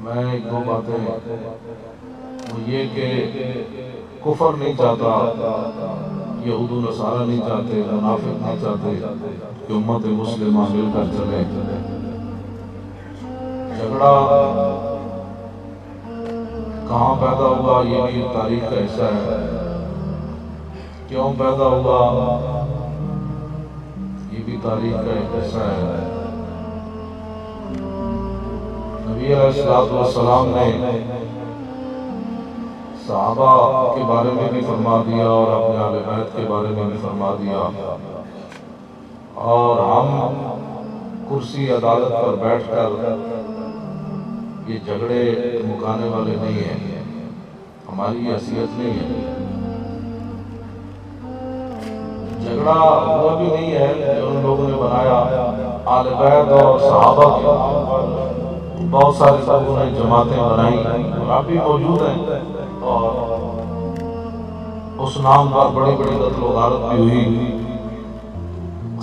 میں ایک دو باتیں، وہ یہ کہ کفر نہیں چاہتا، یہود و نصارہ نہیں چاہتے، منافق نہیں چاہتے کہ امت مسلمہ مل کر چلے۔ جھگڑا کہاں پیدا ہوا یہ بھی تاریخ کا حصہ ہے، کیوں پیدا ہوا یہ بھی تاریخ کا ایک حصہ ہے۔ نبی علیہ السلام نے صحابہ کے بارے میں بھی فرما دیا اور اپنے اہل بیت کے بارے میں بھی فرما دیا، اور ہم کرسی عدالت پر بیٹھ کر یہ جھگڑے مکانے والے نہیں ہیں، ہماری حیثیت نہیں ہے۔ جھگڑا وہ بھی نہیں ہے جو ان لوگوں نے بنایا، اہل بیت اور صحابہ کے بہت سارے لوگوں نے جماعتیں بنائی اور آپ بھی موجود ہیں، اور اس نام پر بڑی بڑی قتل و غارت بھی ہوئی۔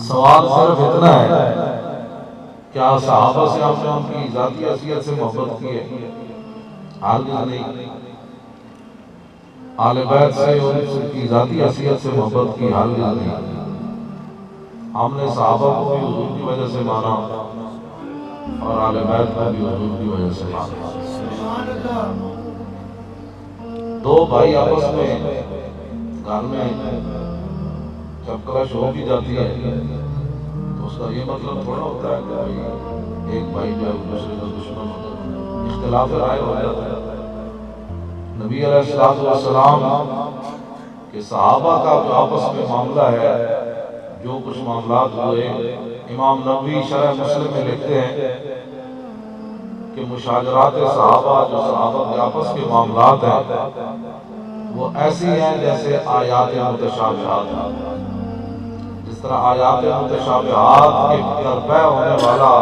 سوال صرف اتنا ہے، کیا صحابہ سے ہم نے ان کی ذاتی حیثیت سے محبت کی ہے؟ ہرگز نہیں۔ اہل بیت سے ان کی ذاتی حیثیت سے محبت کی؟ ہرگز نہیں۔ ہم نے صحابہ کو بھی حضور کی وجہ سے مانا اور اہل بیت کو بھی حضور کی وجہ سے مانا۔ دو بھائی آپس میں گھر میں جب کلش ہو بھی جاتی ہے تو اس کا یہ مطلب تھوڑا ہوتا ہے کہ ایک بھائی جو ہے دوسرے کا دشمن ہوتا ہے، اختلاف رائے ہو جاتا ہے۔ نبی علیہ السلام کے صحابہ کا جو آپس میں معاملہ ہے، جو کچھ معاملات ہوئے، امام نووی شرح مسلم میں لکھتے ہیں کہ مشاجرات صحابہ، جو صحابہ کے آپس کے معاملات ہیں، وہ ایسی ہیں جیسے آیات متشابہات۔ جس طرح آیات متشابہات کے درپے ہونے والا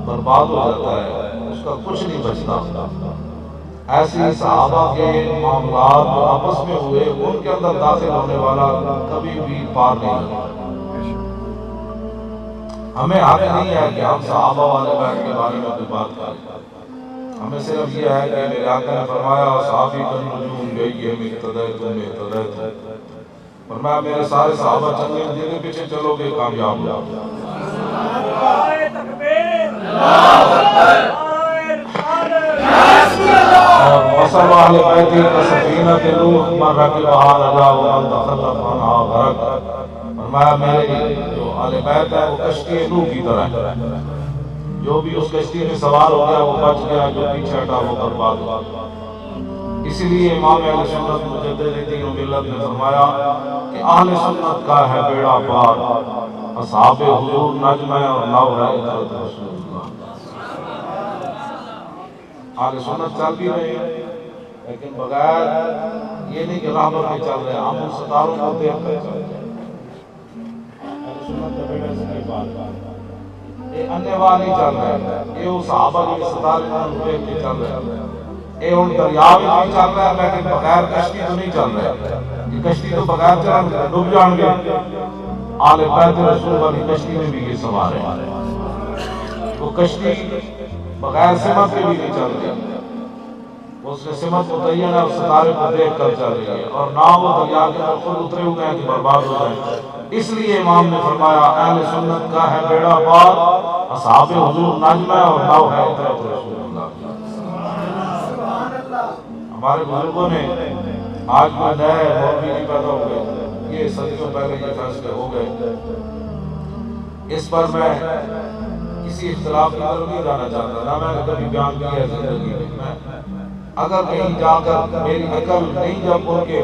برباد ہو جاتا ہے، اس کا کچھ نہیں بچتا، ایسی صحابہ کے معاملات جو آپس میں ہوئے ان کے اندر داخل ہونے والا کبھی بھی پار نہیں ہوتا۔ ہمیں حق نہیں ہے کہ ہم صحابہ والے بیت کے بارے میں کوئی بات کریں، ہمیں صرف یہ ہے کہ میرے آقا نے فرمایا صحابی کن نجوم گئی ہے میں اقتدیتم میں اقتدیتم، فرمایا میرے سارے صحابہ چلیں جن کے پیچھے چلو گے کامیاب ہو جاؤ۔ اور مثل اہل بیتی کسفینۃ نوح من رکبھا نجا ومن تخلف عنہا غرق، فرمایا میرے جو اہل بیت ہے وہ کشتی نوح کی طرح ہے، جو بھی اس کشتی میں سوار ہو گیا وہ بچ گیا، جو پیچھے ہٹا وہ برباد ہوا۔ اسی لیے امام اہل سنت مجدد دین و ملت نے فرمایا کہ اہل سنت کا ہے بیڑا پار، اصحاب حضور نجم ہے اور نو ہے اطرت رسول اللہ۔ اہل سنت چل بھی رہے ہیں لیکن بغیر یہ نہیں کہ راہ پر نہیں چل رہے، ہم ان ستاروں کو دیکھ کر چل رہے ہیں۔ اہل سنت کا بیڑا سے کی بات یہ انیوا نہیں چل رہے، یہ وہ صحابہ جو ستارے انہوں نے دیکھ کے چل رہے ہیں، یہ ان دریا میں نہیں چل رہا ہے لیکن بغیر کشتی تو نہیں چل رہا ہے، یہ کشتی تو بغیر چلن ڈوب جان گے، آل بیت رسول والی کشتی میں بھی یہ سوار ہے، وہ کشتی بغیر سمت کے بھی نہیں چل رہی، اس نے سمت متعین ہے اور ستارے کو دیکھ کر چل رہی ہے، اور نہ وہ دریا کے اندر خود اترے ہوئے ہیں کہ برباد ہو جائیں۔ اس لیے امام نے فرمایا اہل سنت کا ہے بیڑا پار، اصحاب حضور نجم ہے اور نو ہے اطرت رسول اللہ۔ ہمارے بزرگوں نے آج کوئی نئے مولوی نہیں پیدا ہو گئے، یہ صدیوں پہلے یہ فیصلے ہو گئے۔ اس پر میں کسی اختلاف کی طرف نہیں جانا چاہتا، نہ میں نے کبھی بیان کیا ہے زندگی میں، اگر کہیں جا کر میری عقل نہیں جب ان کے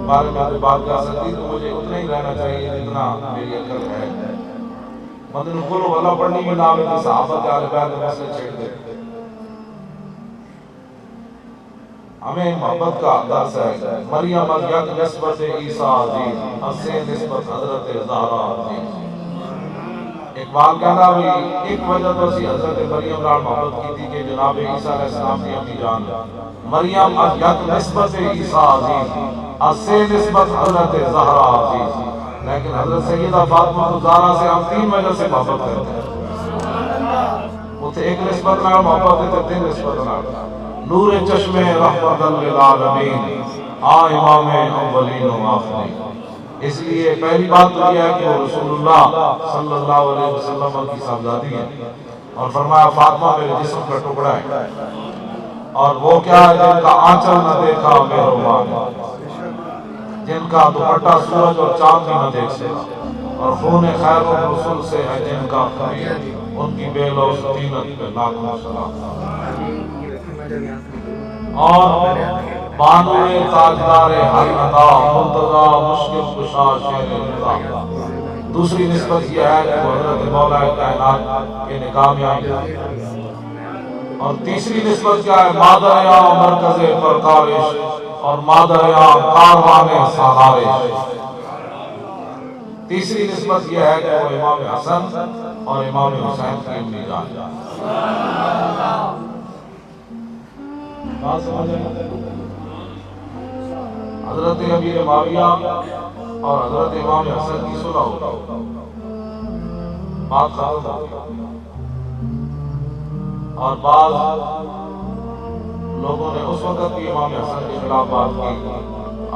بارے میں کوئی بات کر سکتی تو مجھے اتنا ہی رہنا چاہیے جتنا میری عقل ہے۔ مدن کل والا پڑھنی میں نام ہے صحابہ کے اہل بیت کے مسئلے چھیڑ دے۔ ہمیں محبت کا درس ہے۔ مریم از یک نسبت عیسیٰ عزیز، از سے نسبت حضرت زہرا عزیز۔ اقبال کہنا بھی ایک وجہ تو سی حضرت مریم نال محبت کی تھی کہ جناب عیسیٰ علیہ السلام کی اپنی جان مریم از یک نسبت عیسیٰ عزیز، از سے نسبت حضرت زہرا عزیز، لیکن حضرت سیدہ فاطمہ الزہرا سے ہم تین وجہ سے محبت کرتے ہیں۔ وہ اتنے ایک نسبت نال محبت ہے تے تین نسبت نال نور چشمے رحمت للعالمین آ امام اولین و آخرین. اس لیے پہلی بات تو یہ ہے کہ وہ رسول اللہ صلی اللہ علیہ وسلم کی صاحبزادی ہے اور فرمایا فاطمہ میرے جسم کا ٹکڑا ہے اور وہ کیا ہے جن کا آنچل نہ دیکھا مہربان جن کا دوپٹہ سورج اور چاند بھی نہ دیکھ سکا اور خون خیر الرسول سے ہے جن کا خمیر ان کی بے لوث طینت پہ لاکھوں سلام. اور بانوے تاجدار ہر عطا منتظا مشکل کشا شیر رضا. دوسری نسبت یہ ہے کہ وہ حضرت مولا کائنات کے نکاح میں آئی. اور تیسری نسبت کیا ہے مادر یا مرکز پرکارش اور مادر یا کاروان سالارش. تیسری نسبت یہ ہے کہ وہ امام حسن اور امام حسین کی امی جان. حضرت امیر معاویہ اور حضرت امام حسن کی صلح ہو بات ختم ہو اور بعض لوگوں نے اس وقت بھی امام حسن کے خلاف بات کی.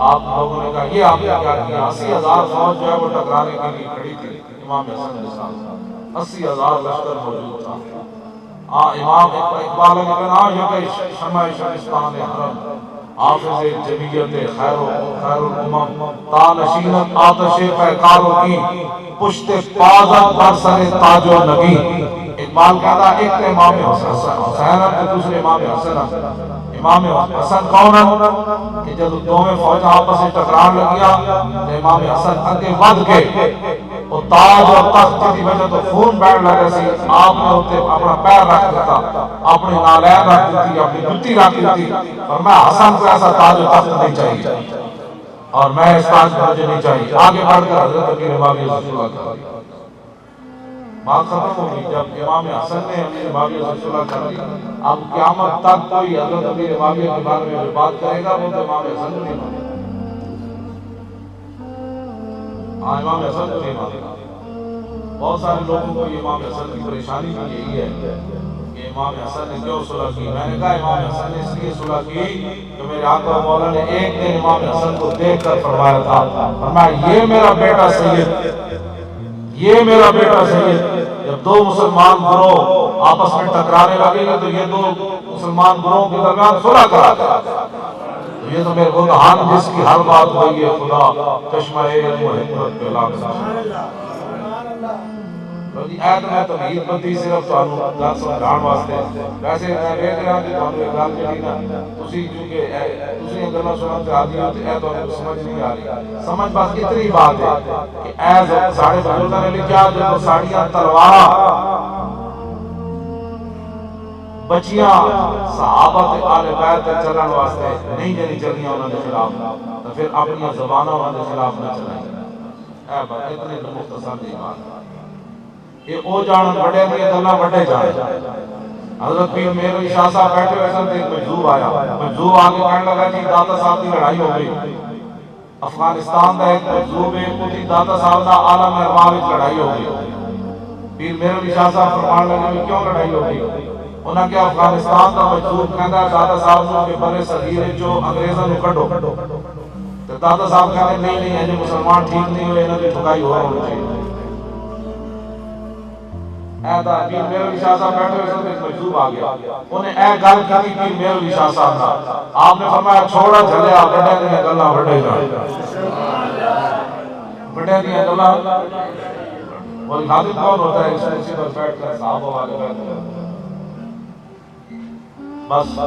آپ لوگوں نے کہا یہ آپ نے کیا کیا 80,000 فوج جو ہے وہ ٹکرانے کے لیے کھڑی تھی امام حسن کے ساتھ 80,000 لشکر موجود تھا. امام اقبال نے کہا یہ شمع شمستان حرم حافظ جمیعت خیر الامم تانشینت آتش پیکاروں کی پشت پازت بر سر تاج و نبی. اقبال کہتا ایک تو امام حسین ہے دوسرے امام حسن. امام حسن کون ہے کہ جب دونوں فوج آپس میں ٹکران لگیا تو امام حسن اگے ود کے وہ تاج اور تخت کی وجہ تو خون بیٹھ لگے سی آپ نے ہوتے اپنا پیر رکھ دیتا اپنی نالین رکھ دیتی اپنی جوتی رکھ دیتی اور میں حسن کو ایسا تاج و تخت نہیں چاہیے اور میں اس تاج کو مجھے نہیں چاہیے. آگے بڑھ کر حضرت امیر معاویہ سے صلح کر بات ختم ہوگی. جب امام حسن نے امیر معاویہ سے صلح کر لی اب قیامت تک کوئی حضرت امیر معاویہ کے بارے میں جو بات کرے گا وہ تو امام حسن کو نہیں مانے گا. امام حسن کو نہیں مانے گا. بہت سارے لوگوں کو امام حسن کی پریشانی بھی یہی ہے کہ امام حسن نے کیوں صلح کی. میں نے کہا امام حسن نے اس لیے صلح کی کہ میرے آقا مولا نے ایک دن امام حسن کو دیکھ کر فرمایا تھا فرمایا یہ میرا بیٹا سید یہ میرا بیٹا سید. جب دو مسلمان گروہ آپس میں ٹکرانے لگے گے تو یہ دو مسلمان گروہوں کے درمیان صلح کرا تو یہ تو میرے گناہان جس کی ہر بات ہوئی ہے خدا چشمہ علم و حکمت پہ لاکھ ایت میں تمہید بندی صرف تانوں گل سمجھان واسطے ویسے میں دیکھ رہا کہ تانوں ایک گل جڑی نا تسی کیونکہ دوسری گلاں سنن تے عادی ہو تے اے تانوں سمجھ نہیں آ رہی. سمجھ بس اتنی بات ہے کہ اے ساڑھے بزرگاں نے لکھیا جو ساڑیاں تلواراں بچیاں صحابہ تے آل بیت تے چلن واسطے نہیں جڑی چلیاں انہاں دے خلاف تو پھر اپنی زباناں انہاں دے خلاف نہ چلائیں. اے بات اتنی مختصر دی بات یہ او جان بڑے دی گلاں بڑے جان. حضرت پیر میر علی شاہ صاحب بیٹھے ہوئے سن ایک مجذوب آیا. مجذوب آ کے کہنے لگا جی داتا صاحب کی لڑائی ہو گئی افغانستان دا ایک مجذوب ہے کوئی داتا صاحب دا عالم ارواح وچ لڑائی ہو گئی. پیر میر علی شاہ صاحب فرمان لگے کیوں لڑائی ہو گئی. انہاں کہ افغانستان دا مجذوب کہندا ہے داتا صاحب نوں کہ بر صغیر جو انگریزاں نوں کڈو تے داتا صاحب کہندے نہیں نہیں یہ مسلمان ٹھیک نہیں ہوئے انہاں دی ٹھکائی ہو ہونی چاہیے. پیر میر علی شاہ صاحب بیٹھے ہوئے ایک مجذوب آ گیا انہیں اے گل کی پیر میر علی شاہ صاحب نے آپ نے فرمایا چھوڑا جھلیا بڑے دیاں گلاں بڑے جان بڑے دیاں گلاں. اور خادم کون ہوتا ہے اس کرسی پر بیٹھ کر صحابہ والے بیٹھتے ہیں بس.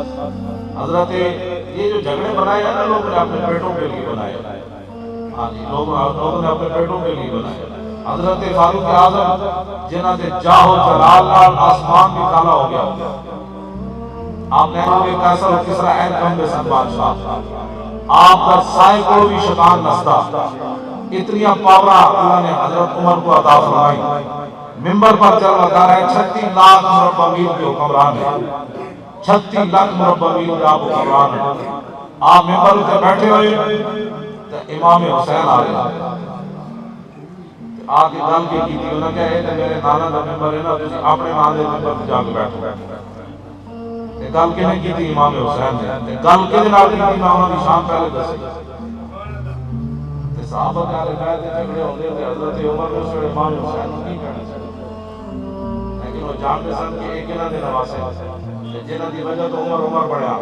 حضرت یہ جو جھگڑے بنائے ہیں نا لوگوں نے اپنے پیٹوں کے لیے بنائے. ہاں جی لوگوں نے اپنے پیٹوں کے لیے بنائے. حضرت فاروق اعظم جنہاں سے جاہ و جلال نال آسمان بھی کالا ہو گیا. آپ نے کوئی قیصر و کسرا این کم بے سن بادشاہ آپ کا سائے کو بھی شیطان نستا. اتنی پاورا اللہ نے حضرت عمر کو عطا فرمائی. منبر پر چل لگا رہے 36 لاکھ مربع میل کے حکمران ہیں 36 لاکھ مربع میل کے آپ حکمران ہیں. آپ منبر پہ بیٹھے ہوئے تو امام حسین آ گئے آ کے گل کی انہوں نے کہا یہ میرے نانا کا ممبر ہے نا، تسی اپنے نام کے ممبر تے جا کے بیٹھو. گل کنے کی امام حسین نے گل کے نال کی میں انہاں دی شان پہلے دسی. تے صحابہ کہہ رہے تھے جھگڑے ہوندے تے حضرت عمر نے اس ویلے امام حسین کو کی کہنا سی، لیکن وہ جانتے سن کہ ایک انہاں دے نواسے تے جنہاں دی وجہ تو عمر بڑھیا.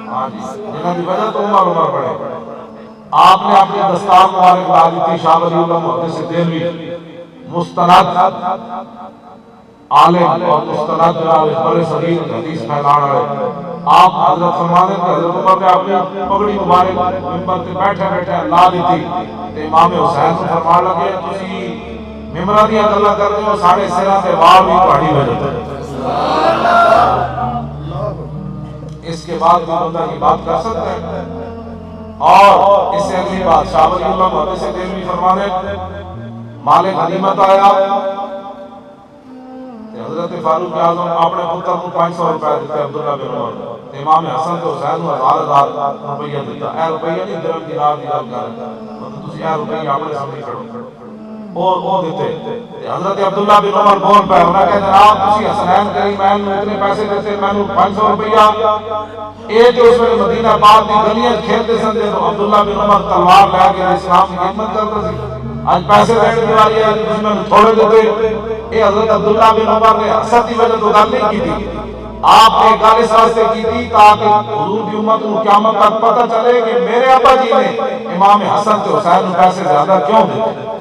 ہاں جی، جنہاں دی وجہ تو عمر بڑھے. آپ نے اپنی دستار مبارک لا دی تھی شاہ ولی اللہ محدث دہلوی مستند عالم اور مستند بڑے صغیر حدیث پھیلانے والے. آپ حضرت فرمانے کہ حضرت عمر نے اپنی پگڑی مبارک ممبر تے بیٹھے بیٹھے لا دی تھی تے امام حسین کو فرمان لگے تسی ممبراں دی گلاں کر رہے ہو، ساڑھے سراں تے وال بھی تہاڈی وجہ تے. اس کے بعد بھی بندہ کی بات کر سکتا ہے. اور اس سے اگلی بات شاہ ولی اللہ محدث دہلوی فرمانے مال غنیمت آیا حضرت فاروق اعظم اپنے پتر کو 500 روپے دیتے عبداللہ بن عمر. امام حسن تے حسین کو 1000 روپیہ دیتا. اے روپیہ نہیں درہم دینار دی گل کر رہا، مطلب تسی اے روپیہ اپنے سامنے کھڑو اور وہ دیتے. حضرت عبداللہ بن عمر بول پہ انہاں کہتے جناب تسی حسنین کریمین میں اتنے پیسے دیتے میں 500 روپیہ. ایک اس ویلے مدینہ پاک دی گلیاں کھیلتے سن تو عبداللہ بن عمر تلوار لے کے اسلام کی خدمت کرتا سی. آج پیسے دینے کی باری ہے دشمن تھوڑے دیتے. اے حضرت عبداللہ بن عمر نے حسد کی وجہ تو گل نہیں کی تھی، آپ نے گل اس واسطے کی تھی تاکہ حضور کی امت کو قیامت تک پتہ چلے کہ میرے ابا جی نے امام حسن تے حسین کو پیسے زیادہ کیوں دیتے.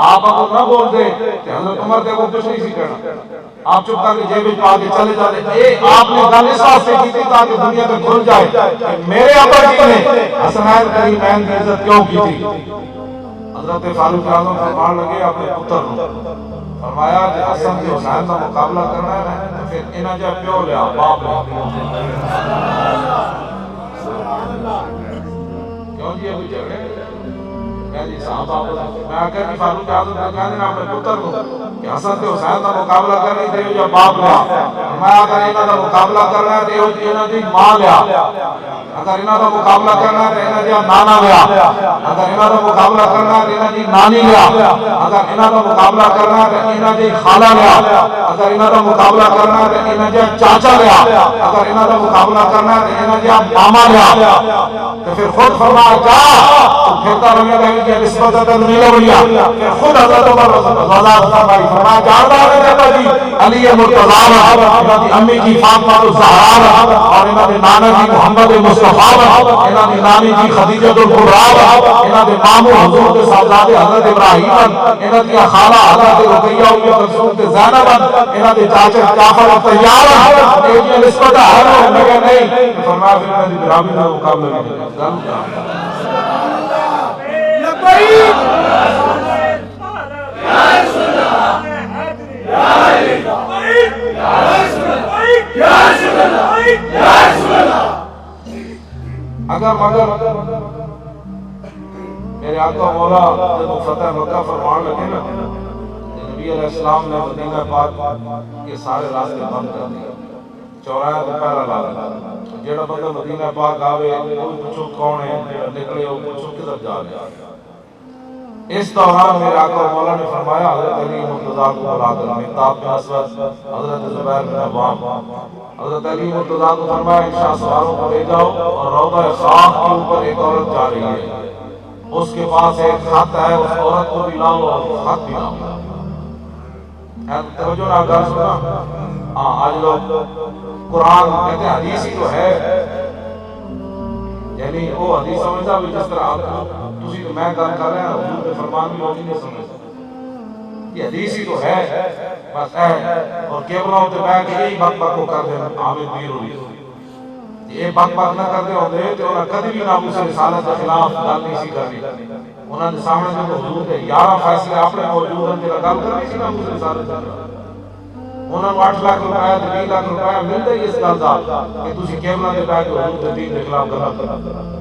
آپ اگر نہ بول دے کہ حضرت عمر تے وہ کچھ نہیں سی کرنا، آپ چپ کر کے جیب پا کے چلے جاتے. اے آپ نے گل اس واسطے کی تھی تاکہ دنیا میں کھل جائے کہ میرے ابا جی نے حسنین کریمین کی عزت کیوں کی تھی. حضرت فاروق اعظم فرمان لگے اپنے پتر کو، فرمایا کہ حسن کے حسین کا مقابلہ کرنا ہے تو پھر انہاں جا پیو لیا باپ لیا. کیوں جی ابھی جھگڑے جی صاحب آپ میں کہا کہ فاروق اعظم کا کہنے اپنے پتر کو کہ حسن تے حسین کا مقابلہ کرنی تے جو باپ لیا. میں اگر انہاں دا مقابلہ کرنا ہے تے انہاں دی ماں لیا، اگر انہاں دا مقابلہ کرنا ہے تے انہاں دا نانا لیا، اگر انہاں دا مقابلہ کرنا ہے تے انہاں دی نانی لیا، اگر انہاں دا مقابلہ کرنا ہے تے انہاں دی خالہ لیا، اگر انہاں دا مقابلہ کرنا ہے تے انہاں دا چاچا لیا، اگر انہاں دا مقابلہ کرنا ہے تے انہاں دا ماما لیا. تو پھر خود فرمایا جا پھرتا رہے گا کہ نسبت تنزیل ولیا. پھر خود حضرت عمر رضی اللہ عنہ فرمایا جانتا ہے بیٹا جی علی مرتضیٰ انہاں دی امی جی فاطمہ الزہرا اور انہاں دے نانا جی محمد مصطفیٰ، انہاں دی نانی جی خدیجہ الکبریٰ، انہاں دے ماموں حضور دے صاحبزادے حضرت ابراہیم، انہاں دی خالہ حضرت رقیہ ام کلثوم تے زینب، انہاں دے چاچے جعفر الطیار. یہ نسبت ہے مگر نہیں. فرمایا پھر انہاں دی برابری کا مقابلہ نہیں کرنا. اگر مگر میرے آقا مولا جب فتح مکہ فرمان لگے نا نبی علیہ السلام نے مدینہ پاک کے سارے راستے بند کر دیے، چوراہے تو پہلا لا رہا جیڑا بندہ مدینہ پاک آوے وہ پوچھو کون ہے، نکلے وہ پوچھو کدھر جا رہے. اس دوران میرے آقا مولا نے فرمایا حضرت علی مرتضیٰ کو بلا کر مقداد بن اسود، حضرت زبیر بن عوام، حضرت علی مرتضیٰ کو فرمایا ان شاہ سواروں کو لے جاؤ اور روضہ خاک کے اوپر ایک عورت جا رہی ہے، اس کے پاس ایک خط ہے، اس عورت کو بھی لاؤ اور خط بھی لاؤ. توجہ نہ گل سنا. آج لوگ قرآن کہتے ہیں حدیث ہی تو ہے، یعنی وہ حدیث سمجھتا بھی جس طرح تسی تو میں گل کر رہے ہیں حضور کے فرمان بھی لوگ نہیں سمجھتا. یہ حدیث ہی تو ہے بس ہے. اور کیبلاؤں تے بیٹھ کے یہی بک بک کو کر دیں عامر پیر ہوئی یہ بک بک نہ کرتے ہوتے تو انہاں کدی بھی ناموس رسالت کے خلاف گل نہیں سی کرنی. انہاں نے سامنے جو حضور کے 11 فیصلے اپنے موجود ہیں جڑا گل کرنی سی ناموس رسالت کے خلاف. انہاں کو 8 لاکھ روپے 20 لاکھ روپے ملدا ہی اس گل دا کہ تسی کیبلاں تے بیٹھ کے حضور کے دین کے خلاف گل کرو.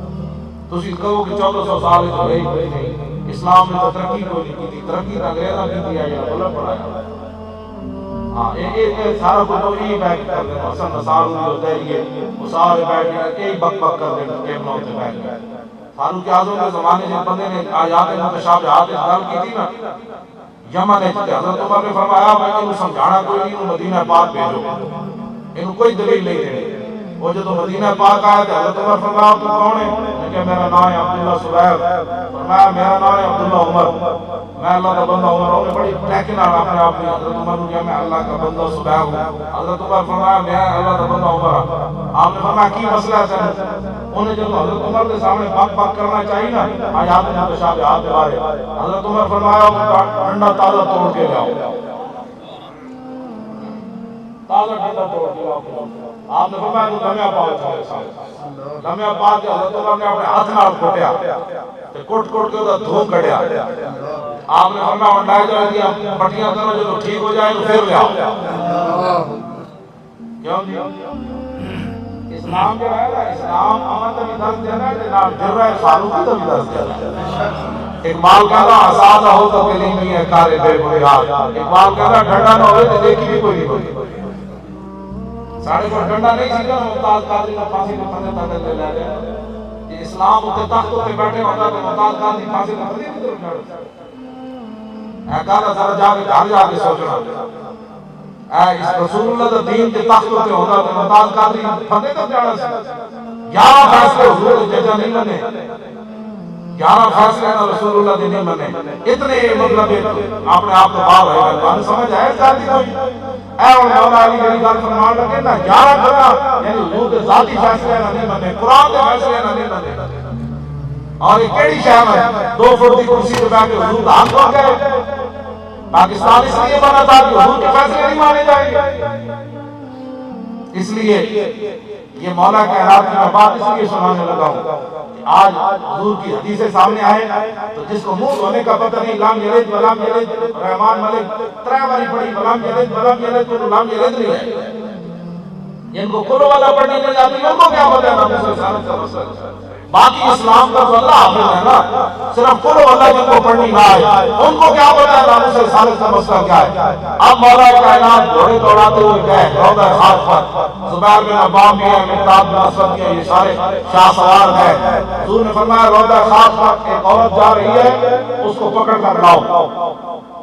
تسی کہو کہ 1400 سال تو ہے کوئی نہیں، اسلام نے تو ترقی کوئی نہیں کی، ترقی تا انگریزاں کی ہے یا غلط پڑھایا. ہاں یہ سارا کچھ تو یہ بیٹھ کر دیں حسن نصار ہوئی ہوتا ہے یہ وہ سارے بیٹھ کے یہی بک بک کر دیں کیبلاں تے بیٹھ کے. فاروق اعظم کے زمانے جن بندے نے آیات متشابہات گل کی تھی نا یمن ہے حضرت عمر نے فرمایا میں انہوں سمجھانا کوئی نہیں انہوں مدینہ پاک بھیجو انہوں کوئی دلیل نہیں دینی وہ جب مدینہ پاک آیا تو حضرت عمر فرمایا تو کون ہے میں کہا میرا نام ہے عبداللہ سبیب فرمایا میرا نام ہے عبداللہ عمر میں اللہ کا بندہ عمر ہوں بڑی ٹیکن آنا اپنے آپ میں حضرت عمر نے کہا میں اللہ کا بندہ سبیب ہوں حضرت عمر فرمایا میں اللہ کا بندہ عمر ہوں آپ نے فرمایا کی مسئلہ ہے سر انہیں جب حضرت عمر کے سامنے بک کرنا چاہیے نا آیات متشابہات کے بارے حضرت عمر فرمایا ڈنڈا تازہ توڑ کے لاؤ تازہ ڈنڈا توڑ کے لاؤ آپ نے فرمایا تو لمحہ پاک چاہے لمحہ پاک کے حضرت عمر نے اپنے ہاتھ نال کوٹیا تے کوٹ کوٹ کے ادھر دھو کڑیا آپ نے فرمایا انڈائے جائے دیا پٹیاں کرو جو ٹھیک ہو جائے تو پھر لے آؤ کیوں جی اسلام جو ہے نا اسلام امن کا بھی درس دینا ہے جناب جرہ فاروقی کا بھی درس دینا ہے اقبال کہتا آزادہ ہو تو کلیمی ہے کارے بے بنیاد اقبال کہتا ڈھنڈا نہ ہوئے تو دیکھی بھی کوئی نہیں ہوئی ساڑھے کو ڈنڈا نہیں سیکھا ممتاز قادری کا پھانسی کو پھندے تک لے لے رہے یہ اسلام ہوتے تخت ہوتے بیٹھے ہوتا تو ممتاز قادری پھانسی کو پھندے کی طرف جاڑے اے کہتا ذرا جا کے گھر جا کے سوچنا اے اس رسول اللہ دا دین کے تخت ہوتے ہوتا تو ممتاز قادری پھندے تک جاڑا سی 11 فیصلے حضور ججا نہیں لنے 11 فیصلے نا رسول اللہ دی نہیں منے اتنے مطلب اپنے آپ کو باہر ہے بات سمجھ آئے قاضی کوئی اے اور مولا علی جڑی گل فرمان لگے نا 11 کرنا یعنی حضور کے ذاتی فیصلے نہ نہیں منے قرآن کے فیصلے نہ نہیں منے اور یہ کیڑی شہر ہے 2 فٹ کی کرسی پہ بیٹھ کے حضور کا حق ہو گئے پاکستان اس لیے بنا تھا کہ حضور کے فیصلے نہیں مانے جائیں گے اس لیے یہ مولا کائنات کی میں بات اس لیے سنانے لگا ہوں آج حضور کی حدیثیں سامنے آئے تو جس کو منہ دھونے کا پتہ نہیں لام یلد ولام یلد رحمان ملک 3 باری پڑھی ولام یلد کو لام یلد نہیں ہے جن کو کلو والا پڑھنے نہیں جاتی ان کو کیا پتہ ہے نبی صلی اللہ علیہ وسلم باقی اسلام کا تو اللہ حافظ ہے نا صرف کلو اللہ جن کو پڑھنی نہ آئے ان کو کیا پتہ ہے نبی صلی اللہ علیہ وسلم کا مسئلہ کیا ہے اب مولا کائنات گھوڑے دوڑاتے ہوئے گئے روضہ خاک پر زبیر بن عوام بھی ہے مقداد بن اسود بھی ہے یہ سارے شاہ سوار ہیں حضور نے فرمایا روضہ خاک پر ایک عورت جا رہی ہے اس کو پکڑ کر لاؤ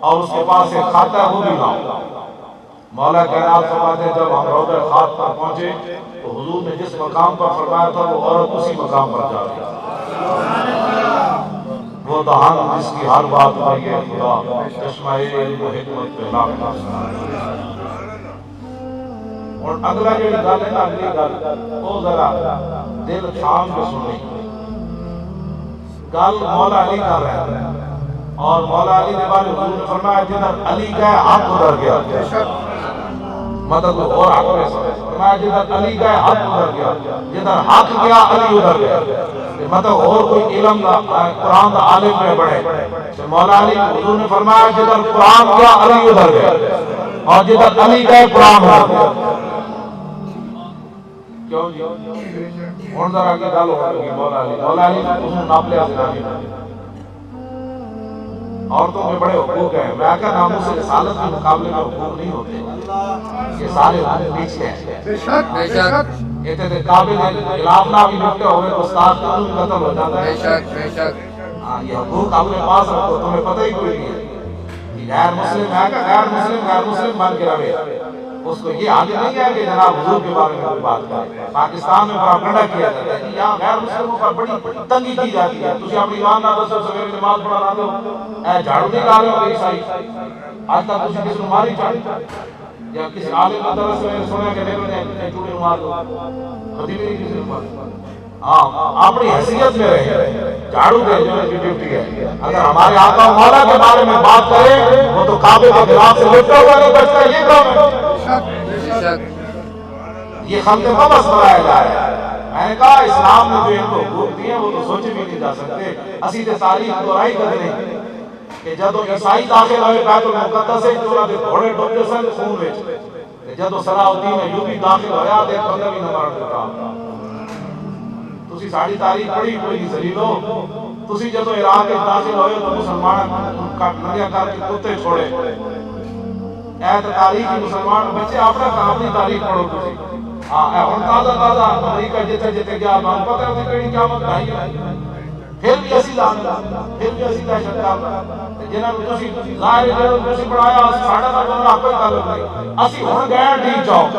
اور اس کے پاس ایک کھاتا ہے وہ بھی لاؤ مولا کائنات فرماتے ہیں جب ہم روضہ خاک پر پہنچے تو حضور نے جس مقام پر فرمایا تھا وہ عورت اسی مقام پر جا رہی وہ دہان جس کی ہر بات میں یہ خدا چشمہ علم و حکمت پہ لاکھ اور اگلا جو گل ہے نا اگلی گل وہ ذرا دل تھام کے سنی گل مولا علی کر رہا ہے اور مولا علی نے بارے حضور نے فرمایا جدھر علی گئے ہاتھ ادھر گیا مدد اور حق میں سمجھ فرمایا جدھر علی گئے ہاتھ ادھر گیا جدھر حق گیا علی ادھر گیا مطلب اور کوئی علم قرآن دا عالم میں بڑھے مولا علی حضور نے فرمایا جدھر قرآن گیا علی ادھر گیا اور جدھر علی گئے قرآن ادھر گیا کیوں جی اور ذرا کی گل ہو گئی مولا علی نے اس نے ناپ لیا عورتوں میں بڑے حقوق ہیں میں کہا ناموس رسالت کے مقابلے میں حقوق نہیں ہوتے یہ سارے حقوق پیچھے ہیں بے شک یہ تے قابل خلاف نہ بھی نکلے ہوئے تو استاد کا بھی قتل ہو جاتا ہے بے شک ہاں یہ حقوق اپنے پاس رکھو تمہیں پتہ ہی کوئی نہیں ہے غیر مسلم ہے کہ غیر مسلم بن کے رہے اس کو یہ آگے نہیں ہے کہ جناب حضور کے بارے میں کوئی بات کرے پاکستان میں پراپگنڈا کیا جاتا ہے کہ یہاں غیر مسلموں پر بڑی تنگی کی جاتی ہے تسی اپنی ایمان نہ دسو سویرے نماز پڑھا رہے ہو اے جھاڑو نہیں لا رہے ہو عیسائی آج تک تسی کسی ماری چاڑی یا کسی عالم مدرسے میں سنا کہ میرے نے جھوٹے نماز خطیب نہیں کسی نماز ہاں اپنی حیثیت میں رہے جھاڑو دے جو ہے ڈیوٹی ہے اگر ہمارے آقا مولا کے بارے میں بات کریں وہ تو کعبے کے خلاف سے لپٹا ہوا نہیں بچتا یہ کام ہے یہ خلق مبس بنایا جا رہا ہے میں نے کہا اسلام نے جو ان کو حقوق دیے وہ تو سوچے بھی نہیں جا سکتے اسی تے تاریخ دہرائی کر رہے کہ جدو عیسائی داخل ہوئے بیت المقدس سے جو دے گھوڑے ڈوبتے سن خون وچ جدو صلاح الدین ایوبی داخل ہویا تے بندہ بھی نہ مارن دیتا تسی ساری تاریخ پڑھی کوئی نہیں ذلیلو تسی جدو عراق وچ داخل ہوئے تو مسلمان ننگیا کر کے کتے چھوڑے اے تاریخی مسلمان بچے اپنا کام دی تاریخ پڑھو تسی ہاں اے ہن تازہ امریکہ جتے جتے گیا میں پتہ ہے کہ کیڑی قیامت آئی ہے پھر بھی اسی لعنت پھر بھی اسی دہشت گرد جنہاں نوں تسی ظاہر جنہاں نوں تسی بنایا ساڈا نال کوئی تعلق نہیں اسی ہن گئے ڈی چوک